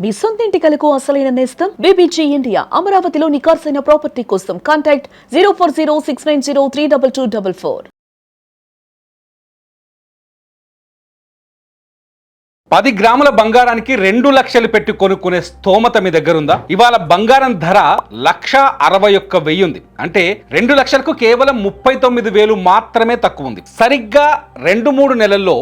మీ సొంత ఇంటి కలకు అసలైన నేస్తం బీబీజీ ఇండియా. అమరావతిలో నికార్సైన ప్రాపర్టీ కోసం కాంటాక్ట్ 040690322244. 10 గ్రాముల బంగారానికి 2 లక్షలు పెట్టి కొనుక్కునే స్తోమత మీ దగ్గర ఉందా? ఇవాళ బంగారం ధర 1,61,000 ఉంది. అంటే 2 లక్షలకు కేవలం 39,000 మాత్రమే తక్కువ ఉంది. సరిగ్గా 2-3 నెలల్లో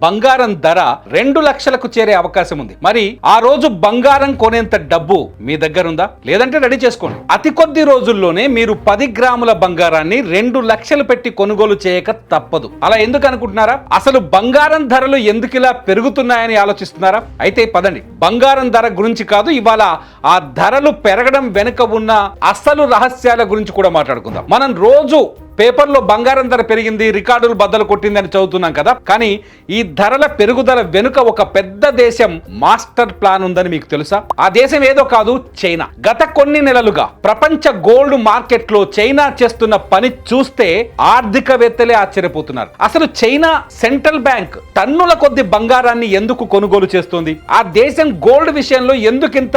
బంగారం ధర 2 లక్షలకు చేరే అవకాశం ఉంది. మరి ఆ రోజు బంగారం కొనేంత డబ్బు మీ దగ్గర ఉందా? లేదంటే రెడీ చేసుకోండి. అతి కొద్ది రోజుల్లోనే మీరు 10 గ్రాముల బంగారాన్ని 2 లక్షలు పెట్టి కొనుగోలు చేయక తప్పదు. అలా ఎందుకు అనుకుంటున్నారా? అసలు బంగారం ధరలు ఎందుకు ఇలా పెరుగుతున్నాయని ఆలోచిస్తున్నారా? అయితే పదండి, బంగారం ధర గురించి కాదు, ఇవాళ ఆ ధరలు పెరగడం వెనుక ఉన్న అసలు రహస్యాల గురించి కూడా మాట్లాడుకుందాం. మనం రోజు పేపర్లో బంగారం ధర పెరిగింది, రికార్డులు బద్దలు కొట్టిందని చదువుతున్నాం కదా. కానీ ఈ ధరల పెరుగుదల వెనుక ఒక పెద్ద దేశం మాస్టర్ ప్లాన్ ఉందని మీకు తెలుసా? ఆ దేశం ఏదో కాదు, చైనా. గత కొన్ని నెలలుగా ప్రపంచ గోల్డ్ మార్కెట్ లో చైనా చేస్తున్న పని చూస్తే ఆర్థికవేత్తలే ఆశ్చర్యపోతున్నారు. అసలు చైనా సెంట్రల్ బ్యాంక్ టన్నుల కొద్ది బంగారాన్ని ఎందుకు కొనుగోలు చేస్తుంది? ఆ దేశం గోల్డ్ విషయంలో ఎందుకింత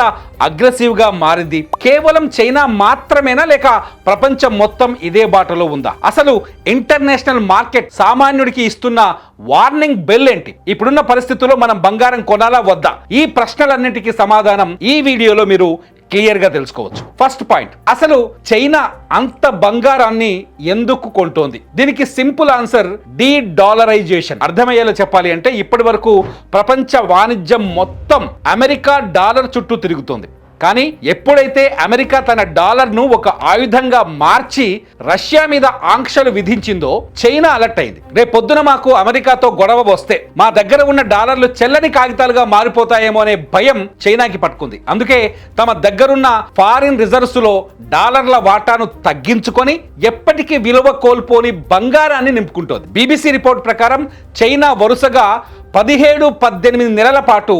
అగ్రెసివ్ గా మారింది? కేవలం చైనా మాత్రమేనా, లేక ప్రపంచం మొత్తం ఇదే బాటలో ఉందా? అసలు ఇంటర్నేషనల్ మార్కెట్ సామాన్యుడికి ఇస్తున్న వార్నింగ్ బెల్ ఏంటి? ఇప్పుడున్న పరిస్థితుల్లో మనం బంగారం కొనాలా వద్దా? ఈ ప్రశ్నలన్నిటికీ సమాధానం ఈ వీడియోలో మీరు క్లియర్ గా తెలుసుకోవచ్చు. ఫస్ట్ పాయింట్, అసలు చైనా అంత బంగారాన్ని ఎందుకు కొంటోంది? దీనికి సింపుల్ ఆన్సర్ డీ-డాలరైజేషన్. అర్థమయ్యేలా చెప్పాలి అంటే ఇప్పటి వరకు ప్రపంచ వాణిజ్యం మొత్తం అమెరికా డాలర్ చుట్టూ తిరుగుతోంది. కానీ ఎప్పుడైతే అమెరికా తన డాలర్ను ఒక ఆయుధంగా మార్చి రష్యా మీద ఆంక్షలు విధించిందో చైనా అలర్ట్ అయింది. రేపు పొద్దున మాకు అమెరికాతో గొడవ వస్తే మా దగ్గర ఉన్న డాలర్లు చెల్లని కాగితాలుగా మారిపోతాయేమో అనే భయం చైనాకి పట్టుకుంది. అందుకే తమ దగ్గరున్న ఫారిన్ రిజర్వ్స్ లో డాలర్ల వాటాను తగ్గించుకొని ఎప్పటికీ విలువ కోల్పోని బంగారాన్ని నింపుకుంటోంది. బీబీసీ రిపోర్ట్ ప్రకారం చైనా వరుసగా 17-18 నెలల పాటు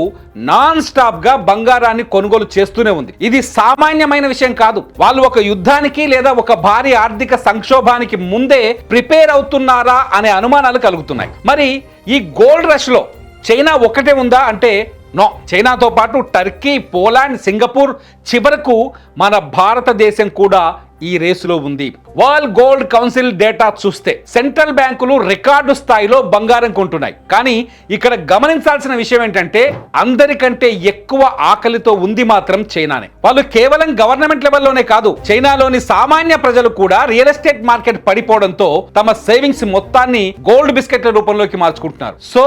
నాన్ స్టాప్ గా బంగారాన్ని కొనుగోలు చేస్తూనే ఉంది. ఇది సామాన్యమైన విషయం కాదు. వాళ్ళు ఒక యుద్ధానికి లేదా ఒక భారీ ఆర్థిక సంక్షోభానికి ముందే ప్రిపేర్ అవుతున్నారా అనే అనుమానాలు కలుగుతున్నాయి. మరి ఈ గోల్డ్ రష్ లో చైనా ఒక్కటే ఉందా అంటే నో. చైనాతో పాటు టర్కీ, పోలాండ్, సింగపూర్, చివరకు మన భారతదేశం కూడా ఈ రేసులో ఉంది. వరల్డ్ గోల్డ్ కౌన్సిల్ డేటా చూస్తే సెంట్రల్ బ్యాంకులు రికార్డు స్థాయిలో బంగారం కొంటున్నాయి. కానీ ఇక్కడ గమనించాల్సిన విషయం ఏంటంటే అందరికంటే ఎక్కువ ఆకలితో ఉంది మాత్రం చైనానే. వాళ్ళు కేవలం గవర్నమెంట్ లెవెల్లోనే కాదు, చైనాలోని సామాన్య ప్రజలు కూడా రియల్ ఎస్టేట్ మార్కెట్ పడిపోవడంతో తమ సేవింగ్స్ మొత్తాన్ని గోల్డ్ బిస్కెట్ల రూపంలోకి మార్చుకుంటున్నారు. సో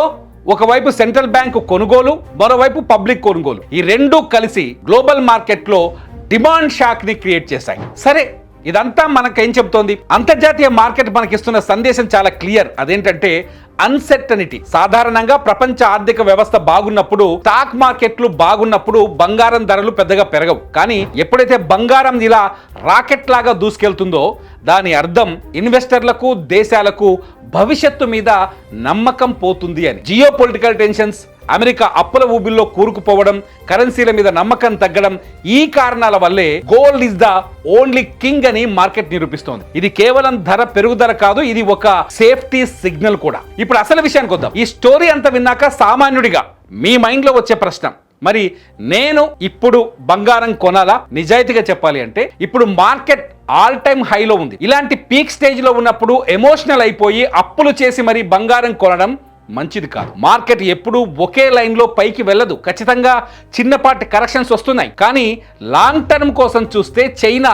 ఒకవైపు సెంట్రల్ బ్యాంకు కొనుగోలు, మరోవైపు పబ్లిక్ కొనుగోలు, ఈ రెండూ కలిసి గ్లోబల్ మార్కెట్ లో డిమాండ్ షాక్ ని క్రియేట్ చేశాయి. సరే, ఇదంతా మనకేం చెబుతోంది? అంతర్జాతీయ మార్కెట్ మనకిస్తున్న సందేశం చాలా క్లియర్. అదేంటంటే అన్సర్టనిటీ. సాధారణంగా ప్రపంచ ఆర్థిక వ్యవస్థ బాగున్నప్పుడు, స్టాక్ మార్కెట్లు బాగున్నప్పుడు బంగారం ధరలు పెద్దగా పెరగవు. కానీ ఎప్పుడైతే బంగారం ఇలా రాకెట్ లాగా దూసుకెళ్తుందో దాని అర్థం ఇన్వెస్టర్లకు, దేశాలకు భవిష్యత్తు మీద నమ్మకం పోతుంది అని. జియో పొలిటికల్ టెన్షన్స్, అమెరికా అప్పుల ఊబిల్లో కూరుకుపోవడం, కరెన్సీల మీద నమ్మకం తగ్గడం, ఈ కారణాల వల్లే gold is the only king అని మార్కెట్ నిరూపిస్తోంది. ఇది కేవలం ధర పెరుగుదల కాదు, ఇది ఒక సేఫ్టీ సిగ్నల్ కూడా. ఇప్పుడు అసలు విషయానికి వద్దాం. ఈ స్టోరీ అంతా విన్నాక సామాన్యుడిగా మీ మైండ్ లో వచ్చే ప్రశ్న, మరి నేను ఇప్పుడు బంగారం కొనాలా? నిజాయితీగా చెప్పాలి అంటే ఇప్పుడు మార్కెట్ ఆల్ టైమ్ హైలో ఉంది. ఇలాంటి పీక్ స్టేజ్ లో ఉన్నప్పుడు ఎమోషనల్ అయిపోయి అప్పులు చేసి మరి బంగారం కొనడం మంచిది కాదు. మార్కెట్ ఎప్పుడూ ఒకే లైన్ లో పైకి వెళ్ళదు. ఖచ్చితంగా చిన్నపాటి కరెక్షన్స్ వస్తున్నాయి. కానీ లాంగ్ టర్మ్ కోసం చూస్తే చైనా,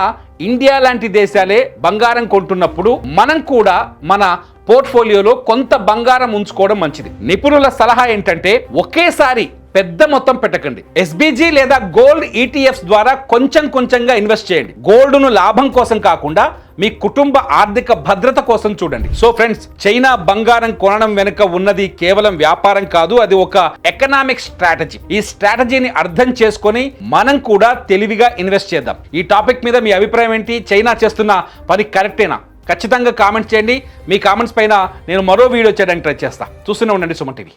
ఇండియా లాంటి దేశాలే బంగారం కొంటున్నప్పుడు మనం కూడా మన పోర్ట్ఫోలియోలో కొంత బంగారం ఉంచుకోవడం మంచిది. నిపుణుల సలహా ఏంటంటే ఒకేసారి పెద్ద మొత్తం పెట్టకండి. ఎస్బీజీ లేదా గోల్డ్ ఈటీఎఫ్స్ ద్వారా కొంచెం కొంచెంగా ఇన్వెస్ట్ చేయండి. గోల్డ్ను లాభం కోసం కాకుండా మీ కుటుంబ ఆర్థిక భద్రత కోసం చూడండి. సో ఫ్రెండ్స్, చైనా బంగారం కొనడం వెనుక ఉన్నది కేవలం వ్యాపారం కాదు, అది ఒక ఎకనామిక్ స్ట్రాటజీ. ఈ స్ట్రాటజీని అర్థం చేసుకొని మనం కూడా తెలివిగా ఇన్వెస్ట్ చేద్దాం. ఈ టాపిక్ మీద మీ అభిప్రాయం ఏంటి? చైనా చేస్తున్న పని కరెక్టేనా? ఖచ్చితంగా కామెంట్ చేయండి. మీ కామెంట్స్ పైన నేను మరో వీడియో చేయడానికి ట్రై చేస్తా. చూస్తూనే ఉండండి సుమన్ టీవీ.